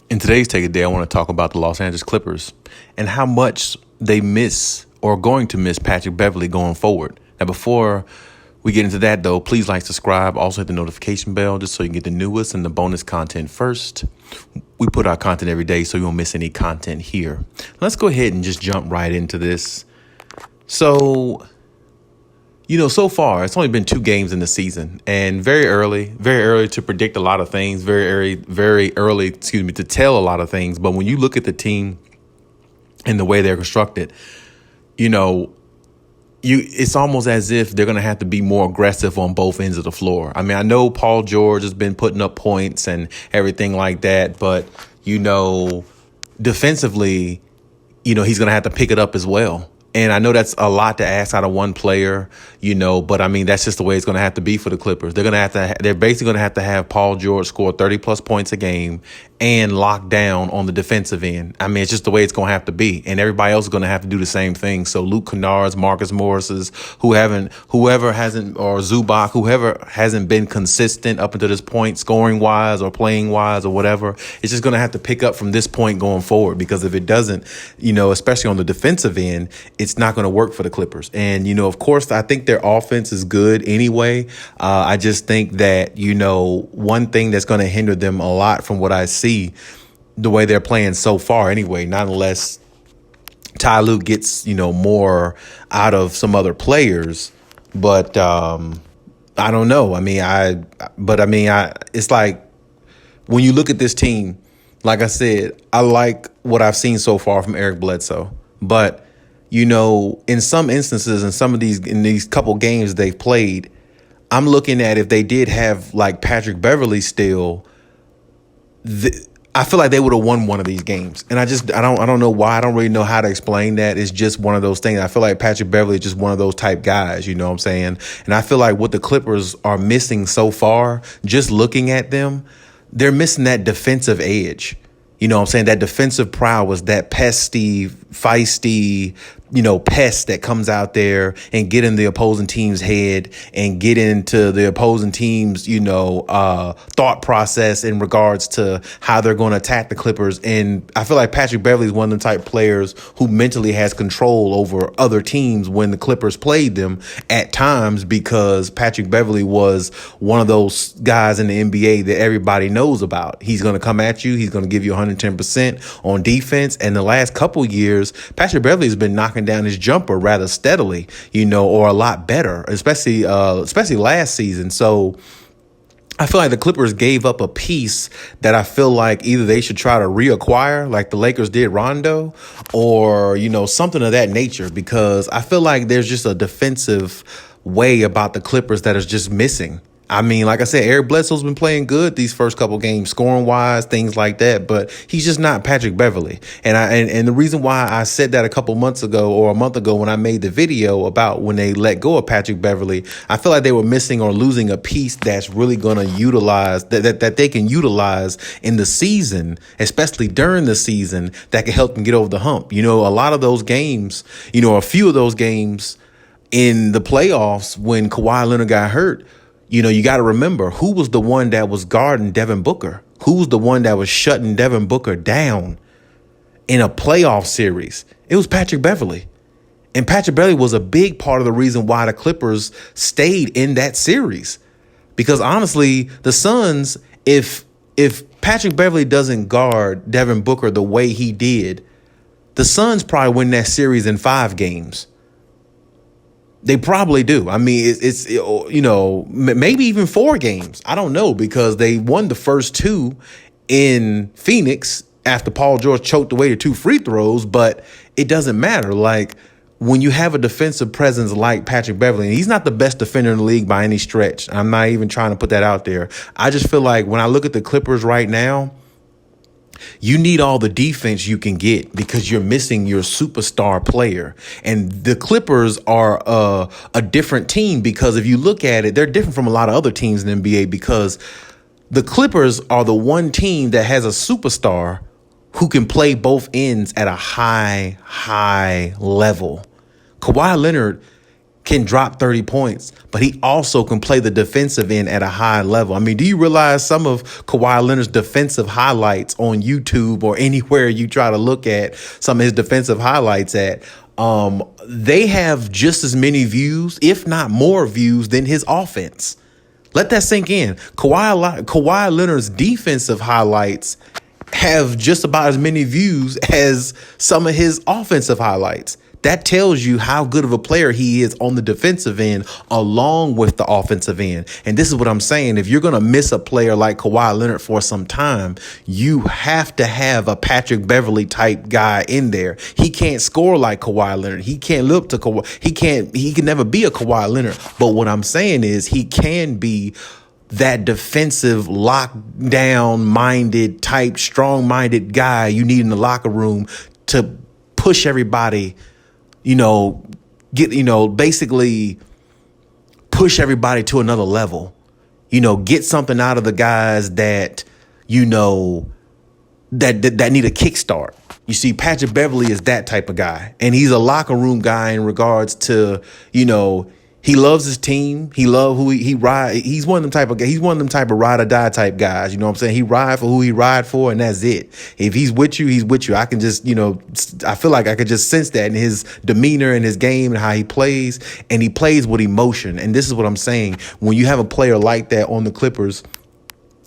In today's Take a Day, I want to talk about the Los Angeles Clippers and how much they miss or are going to miss Patrick Beverley going forward. Now, before we get into that, though, please like, subscribe, also hit the notification bell just so you can get the newest and the bonus content first. We put our content every day, so you won't miss any content here. Let's go ahead and just jump right into this. So far, it's only been 2 games in the season, and very early to predict a lot of things, very early, to tell a lot of things. But when you look at the team and the way they're constructed, it's almost as if they're going to have to be more aggressive on both ends of the floor. I mean, I know Paul George has been putting up points and everything like that, but, defensively, he's going to have to pick it up as well. And I know that's a lot to ask out of one player, but I mean, that's just the way it's going to have to be for the Clippers. They're basically going to have Paul George score 30 plus points a game and lock down on the defensive end. I mean, it's just the way it's going to have to be. And everybody else is going to have to do the same thing. So Luke Kennard's, Marcus Morris's, whoever hasn't been consistent up until this point, scoring wise or playing wise or whatever, it's just going to have to pick up from this point going forward. Because if it doesn't, especially on the defensive end, it's not going to work for the Clippers. And, of course, I think their offense is good anyway. I just think that, one thing that's going to hinder them a lot from what I see, the way they're playing so far anyway, not unless Ty Lue gets, more out of some other players. But I don't know. It's like when you look at this team, like I said, I like what I've seen so far from Eric Bledsoe. But, in some instances, in these couple games they've played, I'm looking at if they did have like Patrick Beverley still, I feel like they would have won one of these games. And I don't know why. I don't really know how to explain that. It's just one of those things. I feel like Patrick Beverley is just one of those type guys, you know what I'm saying? And I feel like what the Clippers are missing so far, just looking at them, they're missing that defensive edge. You know what I'm saying? That defensive prowess, that feisty, pest that comes out there and get in the opposing team's head and get into the opposing team's, thought process in regards to how they're going to attack the Clippers. And I feel like Patrick Beverley is one of the type of players who mentally has control over other teams when the Clippers played them at times, because Patrick Beverley was one of those guys in the NBA that everybody knows about. He's going to come at you. He's going to give you 110% on defense. And the last couple years, Patrick Beverley has been knocking down his jumper rather steadily, or a lot better, especially last season. So I feel like the Clippers gave up a piece that I feel like either they should try to reacquire like the Lakers did Rondo, or, something of that nature, because I feel like there's just a defensive way about the Clippers that is just missing. I mean, like I said, Eric Bledsoe's been playing good these first couple games, scoring wise, things like that, but he's just not Patrick Beverley. And the reason why I said that a couple months ago or a month ago when I made the video about when they let go of Patrick Beverley, I feel like they were missing or losing a piece that's really going to utilize that they can utilize in the season, especially during the season, that can help them get over the hump. A lot of those games, a few of those games in the playoffs when Kawhi Leonard got hurt, you got to remember who was the one that was guarding Devin Booker, who was the one that was shutting Devin Booker down in a playoff series. It was Patrick Beverley. And Patrick Beverley was a big part of the reason why the Clippers stayed in that series. Because honestly, the Suns, if Patrick Beverley doesn't guard Devin Booker the way he did, the Suns probably win that series in 5 games. They probably do. I mean, it's maybe even 4 games. I don't know, because they won the first 2 in Phoenix after Paul George choked away the 2 free throws. But it doesn't matter. Like, when you have a defensive presence like Patrick Beverley, and he's not the best defender in the league by any stretch. I'm not even trying to put that out there. I just feel like when I look at the Clippers right now, you need all the defense you can get because you're missing your superstar player. And the Clippers are a different team, because if you look at it, they're different from a lot of other teams in the NBA, because the Clippers are the one team that has a superstar who can play both ends at a high level. Kawhi Leonard can drop 30 points, but he also can play the defensive end at a high level. I mean, do you realize some of Kawhi Leonard's defensive highlights on YouTube or anywhere you try to look at some of his defensive highlights at, they have just as many views, if not more views, than his offense. Let that sink in. Kawhi Leonard's defensive highlights have just about as many views as some of his offensive highlights. That tells you how good of a player he is on the defensive end along with the offensive end. And this is what I'm saying. If you're going to miss a player like Kawhi Leonard for some time, you have to have a Patrick Beverley type guy in there. He can't score like Kawhi Leonard. He can't live up to Kawhi. He can never be a Kawhi Leonard. But what I'm saying is he can be that defensive, lockdown minded type, strong minded guy you need in the locker room to push everybody, basically push everybody to another level, get something out of the guys that, that need a kickstart. You see, Patrick Beverley is that type of guy, and he's a locker room guy in regards to, he loves his team. He loves who he ride. He's one of them type of guy. He's one of them type of ride or die type guys. You know what I'm saying? He ride for who he ride for, and that's it. If he's with you, he's with you. I can just, I feel like I could just sense that in his demeanor and his game and how he plays. And he plays with emotion. And this is what I'm saying. When you have a player like that on the Clippers,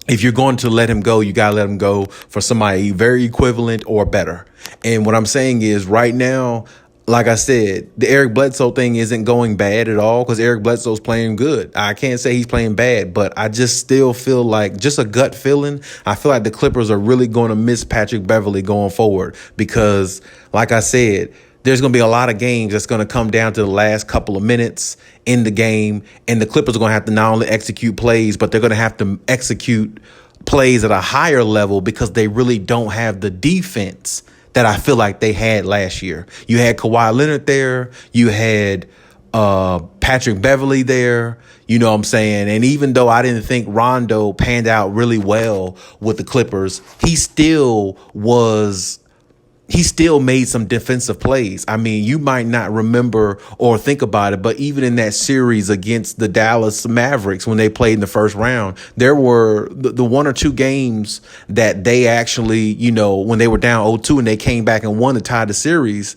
if you're going to let him go, you got to let him go for somebody very equivalent or better. And what I'm saying is right now, like I said, the Eric Bledsoe thing isn't going bad at all because Eric Bledsoe's playing good. I can't say he's playing bad, but I just still feel like, just a gut feeling, I feel like the Clippers are really going to miss Patrick Beverley going forward because, like I said, there's going to be a lot of games that's going to come down to the last couple of minutes in the game, and the Clippers are going to have to not only execute plays, but they're going to have to execute plays at a higher level because they really don't have the defense that I feel like they had last year. You had Kawhi Leonard there. You had Patrick Beverley there. You know what I'm saying? And even though I didn't think Rondo panned out really well with the Clippers, he still made some defensive plays. I mean, you might not remember or think about it, but even in that series against the Dallas Mavericks, when they played in the first round, there were the one or two games that they actually, when they were down 0-2 and they came back and won to tie the series,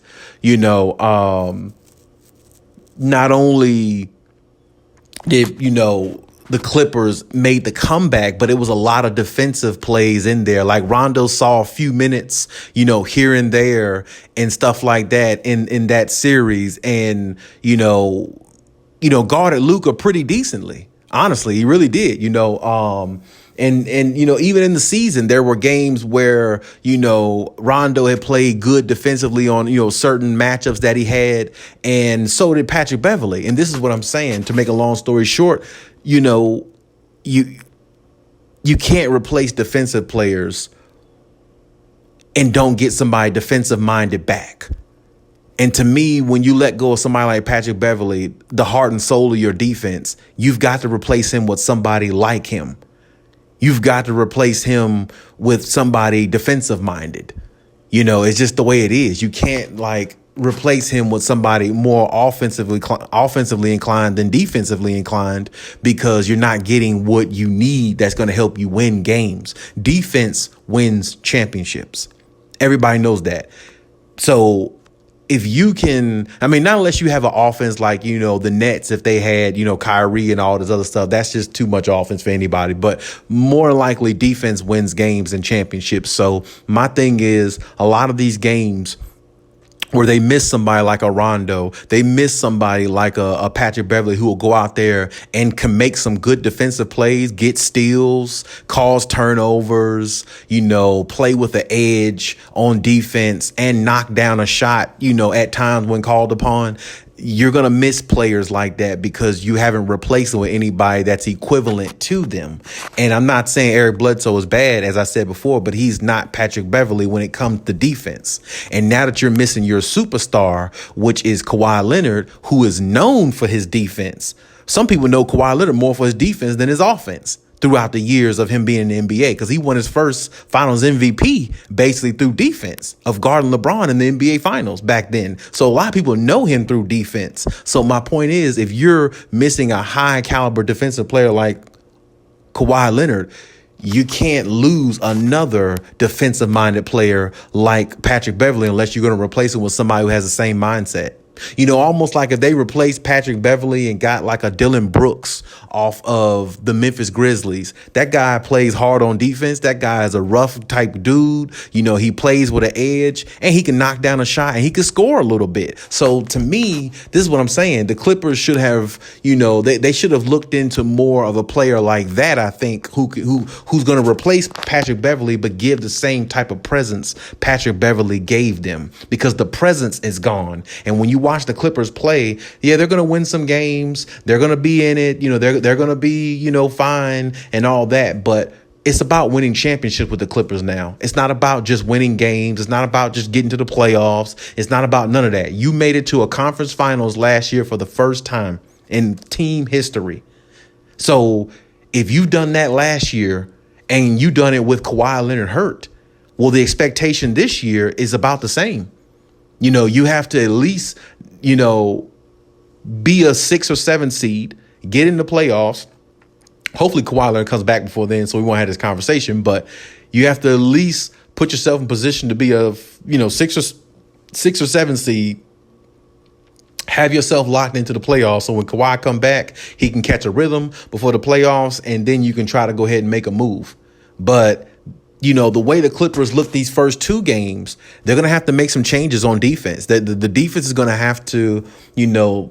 not only did, the Clippers made the comeback, but it was a lot of defensive plays in there. Like Rondo saw a few minutes, here and there and stuff like that in that series. And, guarded Luka pretty decently. Honestly, he really did, And even in the season, there were games where, Rondo had played good defensively on, certain matchups that he had. And so did Patrick Beverley. And this is what I'm saying, to make a long story short, you can't replace defensive players and don't get somebody defensive minded back. And to me, when you let go of somebody like Patrick Beverley, the heart and soul of your defense, you've got to replace him with somebody like him. You've got to replace him with somebody defensive minded. It's just the way it is. You can't replace him with somebody more offensively inclined than defensively inclined because you're not getting what you need that's going to help you win games. Defense wins championships. Everybody knows that. So if you can, not unless you have an offense like, the Nets, if they had, Kyrie and all this other stuff, that's just too much offense for anybody. But more likely defense wins games and championships. So my thing is a lot of these games where they miss somebody like a Rondo, they miss somebody like a Patrick Beverley who will go out there and can make some good defensive plays, get steals, cause turnovers, play with the edge on defense and knock down a shot, at times when called upon. You're going to miss players like that because you haven't replaced them with anybody that's equivalent to them. And I'm not saying Eric Bledsoe is bad, as I said before, but he's not Patrick Beverley when it comes to defense. And now that you're missing your superstar, which is Kawhi Leonard, who is known for his defense. Some people know Kawhi Leonard more for his defense than his offense, throughout the years of him being in the NBA, because he won his first Finals MVP basically through defense of guarding LeBron in the NBA Finals back then. So a lot of people know him through defense. So my point is, if you're missing a high caliber defensive player like Kawhi Leonard, you can't lose another defensive-minded player like Patrick Beverley unless you're going to replace him with somebody who has the same mindset. Almost like if they replaced Patrick Beverley and got like a Dylan Brooks off of the Memphis Grizzlies. That guy plays hard on defense. That guy is a rough type dude. He plays with an edge and he can knock down a shot and he can score a little bit. So to me, this is what I'm saying. The Clippers should have, they should have looked into more of a player like that, I think, who's going to replace Patrick Beverley but give the same type of presence Patrick Beverley gave them, because the presence is gone. And when you watch the Clippers play, they're going to win some games. They're going to be in it. They're going to be, fine and all that. But it's about winning championships with the Clippers now. It's not about just winning games. It's not about just getting to the playoffs. It's not about none of that. You made it to a conference finals last year for the first time in team history. So if you've done that last year and you done it with Kawhi Leonard hurt, well, the expectation this year is about the same. You have to at least, be a 6 or 7 seed, get in the playoffs. Hopefully Kawhi Leonard comes back before then, so we won't have this conversation. But you have to at least put yourself in position to be a, 6 or 7 seed. Have yourself locked into the playoffs, so when Kawhi come back, he can catch a rhythm before the playoffs, and then you can try to go ahead and make a move. But the way the Clippers look these first 2 games, they're going to have to make some changes on defense. The defense is going to have to,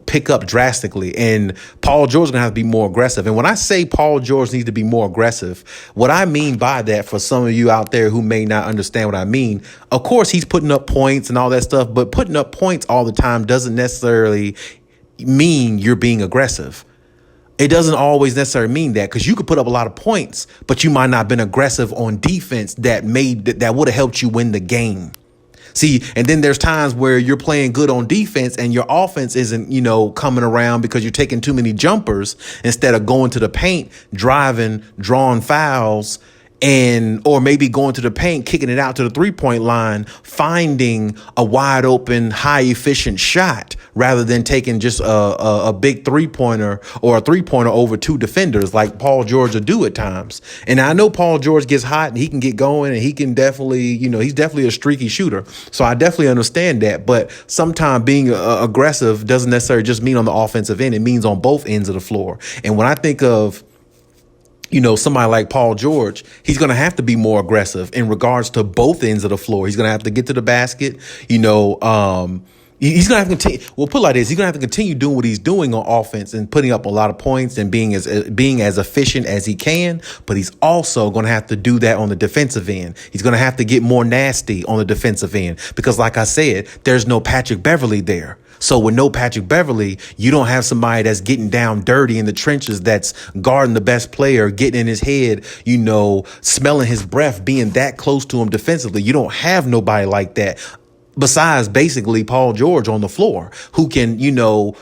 pick up drastically. And Paul George is going to have to be more aggressive. And when I say Paul George needs to be more aggressive, what I mean by that, for some of you out there who may not understand what I mean, of course, he's putting up points and all that stuff. But putting up points all the time doesn't necessarily mean you're being aggressive. It doesn't always necessarily mean that, because you could put up a lot of points, but you might not have been aggressive on defense that would have helped you win the game. See, and then there's times where you're playing good on defense and your offense isn't, coming around because you're taking too many jumpers instead of going to the paint, driving, drawing fouls, or maybe going to the paint, kicking it out to the 3-point line, finding a wide open, high efficient shot rather than taking just a big 3-pointer or a 3-pointer over 2 defenders like Paul George will do at times. And I know Paul George gets hot and he can get going and he can definitely, he's definitely a streaky shooter. So I definitely understand that. But sometimes being aggressive doesn't necessarily just mean on the offensive end. It means on both ends of the floor. And when I think of somebody like Paul George, he's going to have to be more aggressive in regards to both ends of the floor. He's going to have to get to the basket. He's going to have to continue. Well, put it like this: he's going to have to continue doing what he's doing on offense and putting up a lot of points and being as efficient as he can. But he's also going to have to do that on the defensive end. He's going to have to get more nasty on the defensive end because, like I said, there's no Patrick Beverley there. So with no Patrick Beverley, you don't have somebody that's getting down dirty in the trenches, that's guarding the best player, getting in his head, smelling his breath, being that close to him defensively. You don't have nobody like that. Besides basically Paul George on the floor, who can,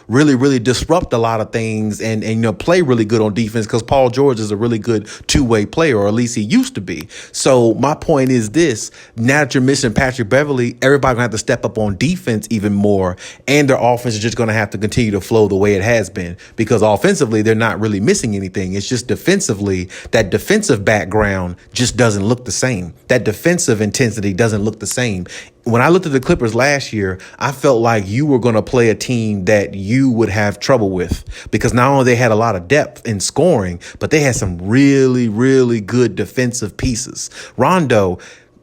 really, really disrupt a lot of things and play really good on defense, because Paul George is a really good 2-way player, or at least he used to be. So my point is this: now that you're missing Patrick Beverley, everybody's gonna have to step up on defense even more, and their offense is just gonna have to continue to flow the way it has been, because offensively they're not really missing anything. It's just defensively, that defensive background just doesn't look the same. That defensive intensity doesn't look the same. When I looked at the Clippers last year, I felt like you were going to play a team that you would have trouble with, because not only they had a lot of depth in scoring, but they had some really, really good defensive pieces. Rondo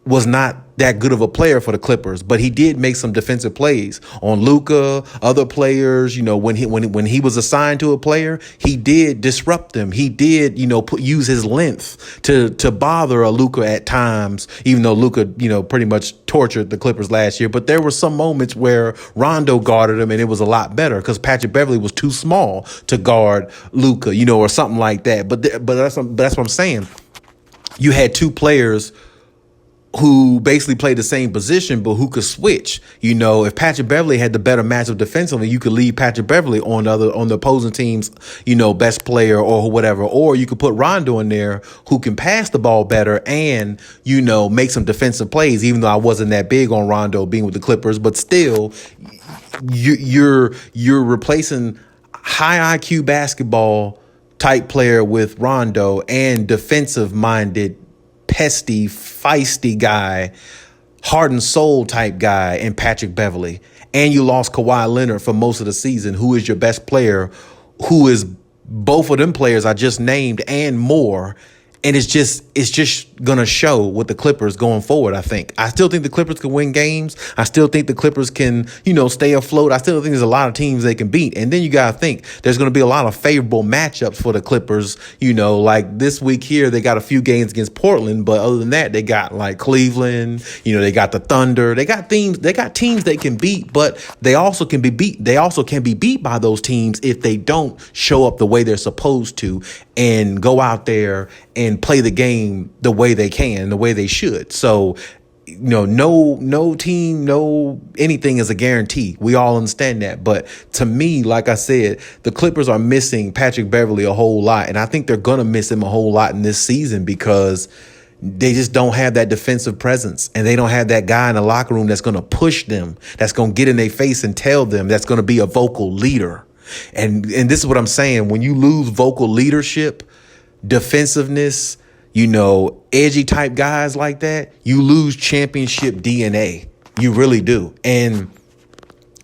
was not that good of a player for the Clippers, but he did make some defensive plays on Luka, other players. When he was assigned to a player, he did disrupt them. He did, use his length to bother a Luka at times, even though Luka, pretty much tortured the Clippers last year. But there were some moments where Rondo guarded him and it was a lot better, because Patrick Beverley was too small to guard Luka, or something like that. But that's what I'm saying. You had 2 players who basically played the same position, but who could switch. You know, if Patrick Beverley had the better matchup defensively, you could leave Patrick Beverley on the opposing team's, you know, best player or whatever. Or you could put Rondo in there who can pass the ball better and, you know, make some defensive plays, even though I wasn't that big on Rondo being with the Clippers. But still, you're replacing high IQ basketball type player with Rondo and defensive minded, pesty, feisty guy, heart and soul type guy in Patrick Beverley. And you lost Kawhi Leonard for most of the season, who is your best player, who is both of them players I just named and more. And it's just going to show with the Clippers going forward, I think. I still think the Clippers can win games. I still think the Clippers can, you know, stay afloat. I still think there's a lot of teams they can beat. And then you got to think there's going to be a lot of favorable matchups for the Clippers. You know, like this week here, they got a few games against Portland. But other than that, they got like Cleveland. You know, they got the Thunder. They got teams they can beat, but they also can be beat. They also can be beat by those teams if they don't show up the way they're supposed to and go out there and play the game the way they can, the way they should. So, you know, no team, no anything is a guarantee. We all understand that. But to me, like I said, the Clippers are missing Patrick Beverley a whole lot. And I think they're going to miss him a whole lot in this season because they just don't have that defensive presence, and they don't have that guy in the locker room that's going to push them, that's going to get in their face and tell them, that's going to be a vocal leader. And this is what I'm saying. When you lose vocal leadership, defensiveness, you know, edgy type guys like that, you lose championship DNA. You really do. And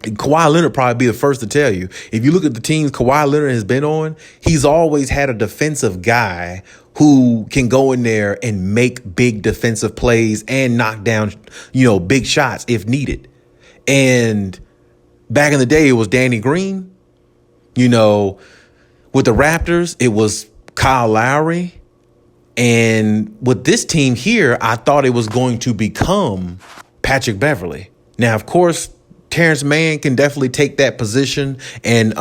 Kawhi Leonard probably be the first to tell you. If you look at the teams Kawhi Leonard has been on, he's always had a defensive guy who can go in there and make big defensive plays and knock down, you know, big shots if needed. And back in the day, it was Danny Green. You know, with the Raptors, it was Kyle Lowry. And with this team here, I thought it was going to become Patrick Beverley. Now, of course, Terrence Mann can definitely take that position and,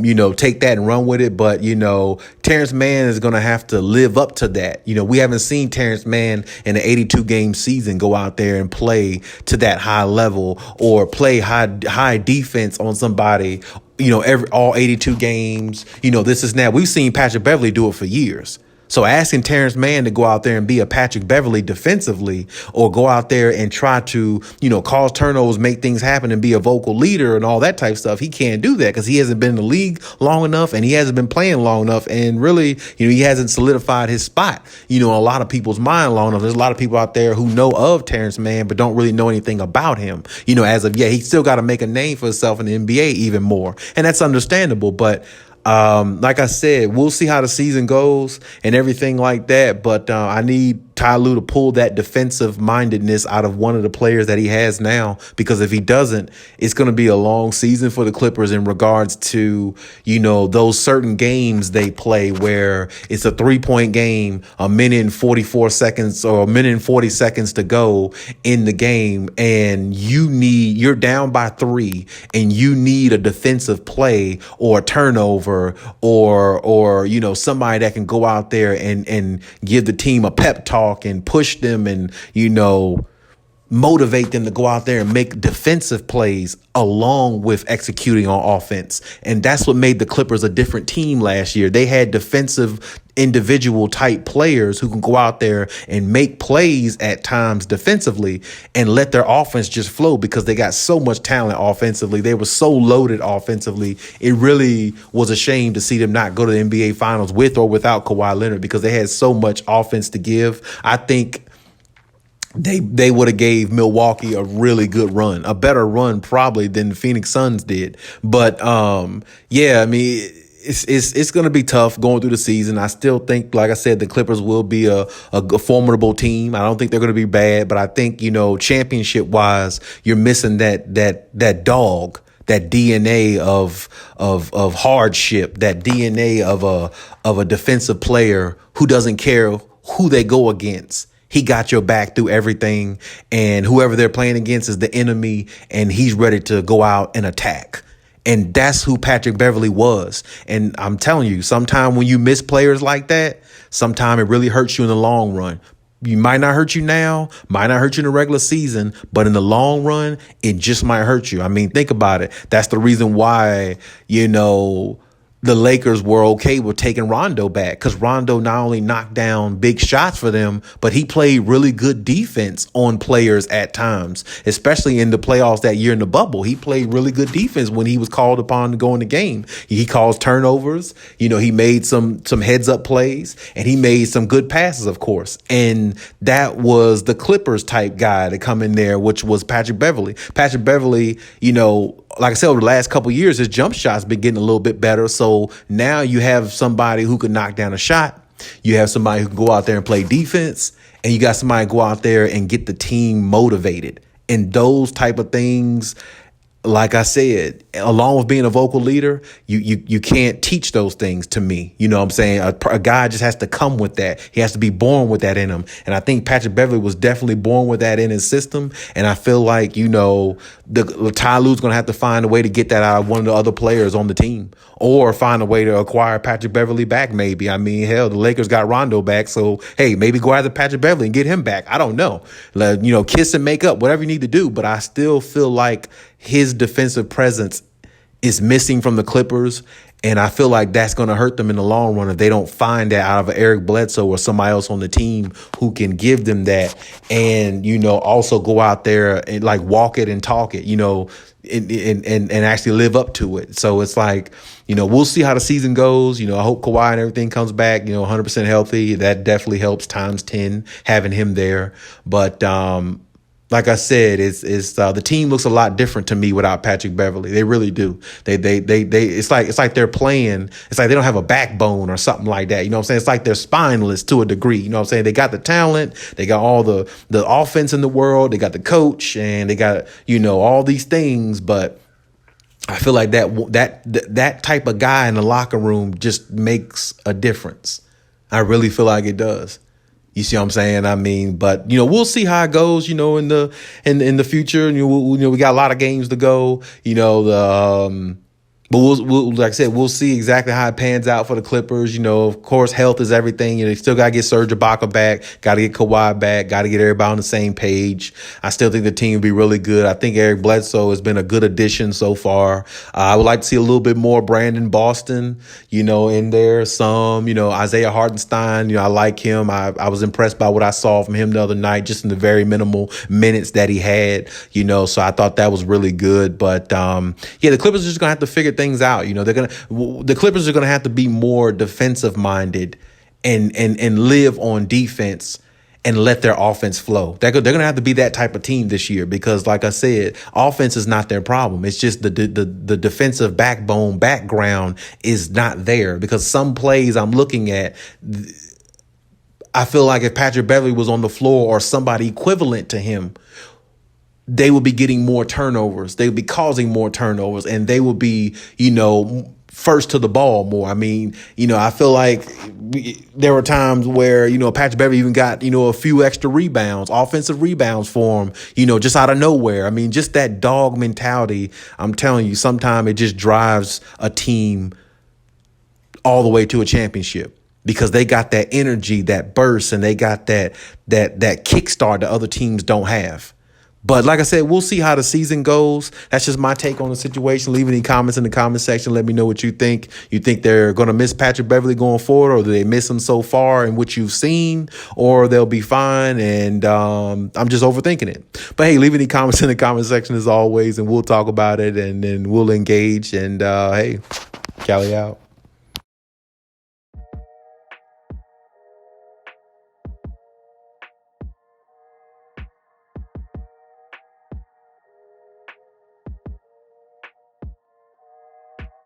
you know, take that and run with it. But, you know, Terrence Mann is going to have to live up to that. You know, we haven't seen Terrence Mann in an 82-game season go out there and play to that high level or play high defense on somebody, you know, all 82 games. You know, this is now. We've seen Patrick Beverley do it for years. So asking Terrence Mann to go out there and be a Patrick Beverley defensively or go out there and try to, you know, cause turnovers, make things happen and be a vocal leader and all that type of stuff, he can't do that because he hasn't been in the league long enough and he hasn't been playing long enough. And really, you know, he hasn't solidified his spot, you know, in a lot of people's mind long enough. There's a lot of people out there who know of Terrence Mann but don't really know anything about him. You know, as of yet, he still got to make a name for himself in the NBA even more. And that's understandable. But like I said, we'll see how the season goes and everything like that. But I need Ty Lue to pull that defensive mindedness out of one of the players that he has now, because if he doesn't, it's going to be a long season for the Clippers in regards to, you know, those certain games they play where it's a 3-point game, a minute and 44 seconds or a minute and 40 seconds to go in the game. And you're down by 3 and you need a defensive play or a turnover or, you know, somebody that can go out there and give the team a pep talk and push them and, you know, motivate them to go out there and make defensive plays along with executing on offense. And that's what made the Clippers a different team last year. They had defensive individual type players who can go out there and make plays at times defensively and let their offense just flow because they got so much talent offensively. They were so loaded offensively. It really was a shame to see them not go to the NBA Finals with or without Kawhi Leonard because they had so much offense to give. I think they would have gave Milwaukee a really good run, a better run probably than the Phoenix Suns did. But yeah, I mean, it's going to be tough going through the season. I still think, like I said, the Clippers will be a formidable team. I don't think they're going to be bad, but I think, you know, championship wise, you're missing that dog, that DNA of hardship, that DNA of a defensive player who doesn't care who they go against. He got your back through everything, and whoever they're playing against is the enemy, and he's ready to go out and attack. And that's who Patrick Beverley was. And I'm telling you, sometime when you miss players like that, sometime it really hurts you in the long run. You might not hurt you now, might not hurt you in the regular season, but in the long run, it just might hurt you. I mean, think about it. That's the reason why, the Lakers were okay with taking Rondo back, because Rondo not only knocked down big shots for them, but he played really good defense on players at times, especially in the playoffs that year in the bubble. He played really good defense when he was called upon to go in the game. He caused turnovers. He made some heads up plays, and he made some good passes, of course. And that was the Clippers type guy to come in there, which was Patrick Beverley. Patrick Beverley, like I said, over the last couple of years, his jump shot's been getting a little bit better. So now you have somebody who can knock down a shot. You have somebody who can go out there and play defense. And you got somebody go out there and get the team motivated. And those type of things, like I said, along with being a vocal leader, you can't teach those things to me. You know what I'm saying? A guy just has to come with that. He has to be born with that in him. And I think Patrick Beverley was definitely born with that in his system. And I feel like, Ty Lue's going to have to find a way to get that out of one of the other players on the team, or find a way to acquire Patrick Beverley back, maybe. I mean, hell, the Lakers got Rondo back. So, hey, maybe go after Patrick Beverley and get him back. I don't know. Kiss and make up, whatever you need to do. But I still feel like his defensive presence is missing from the Clippers, and I feel like that's going to hurt them in the long run if they don't find that out of Eric Bledsoe or somebody else on the team who can give them that, and also go out there and walk it and talk it, and actually live up to it. So it's like, we'll see how the season goes. I hope Kawhi and everything comes back, 100% healthy. That definitely helps times 10 having him there. But like I said, it's the team looks a lot different to me without Patrick Beverley. They really do. They it's like they're playing. It's like they don't have a backbone or something like that. You know what I'm saying? It's like they're spineless to a degree. You know what I'm saying? They got the talent. They got all the offense in the world. They got the coach, and they got all these things. But I feel like that type of guy in the locker room just makes a difference. I really feel like it does. You see what I'm saying? I mean, but we'll see how it goes. In the future. We got a lot of games to go. But we'll like I said, we'll see exactly how it pans out for the Clippers. Of course, health is everything. They still got to get Serge Ibaka back, got to get Kawhi back, got to get everybody on the same page. I still think the team will be really good. I think Eric Bledsoe has been a good addition so far. I would like to see a little bit more Brandon Boston, in there. Some, Isaiah Hartenstein, I like him. I was impressed by what I saw from him the other night, just in the very minimal minutes that he had, so I thought that was really good. But, the Clippers are just going to have to figure things out. The Clippers are going to have to be more defensive minded and live on defense and let their offense flow. They're going to have to be that type of team this year, because like I said, offense is not their problem. It's just the defensive background is not there, because some plays I'm looking at, I feel like if Patrick Beverley was on the floor or somebody equivalent to him, they will be getting more turnovers. They will be causing more turnovers, and they will be, first to the ball more. I mean, I feel like there were times where, Patrick Beverley even got, a few extra rebounds, offensive rebounds for him, just out of nowhere. I mean, just that dog mentality. I'm telling you, sometimes it just drives a team all the way to a championship, because they got that energy, that burst, and they got that kickstart that other teams don't have. But like I said, we'll see how the season goes. That's just my take on the situation. Leave any comments in the comment section. Let me know what you think. You think they're going to miss Patrick Beverley going forward, or do they miss him so far in what you've seen, or they'll be fine? And I'm just overthinking it. But hey, leave any comments in the comment section as always, and we'll talk about it, and then we'll engage. And hey, Cali out.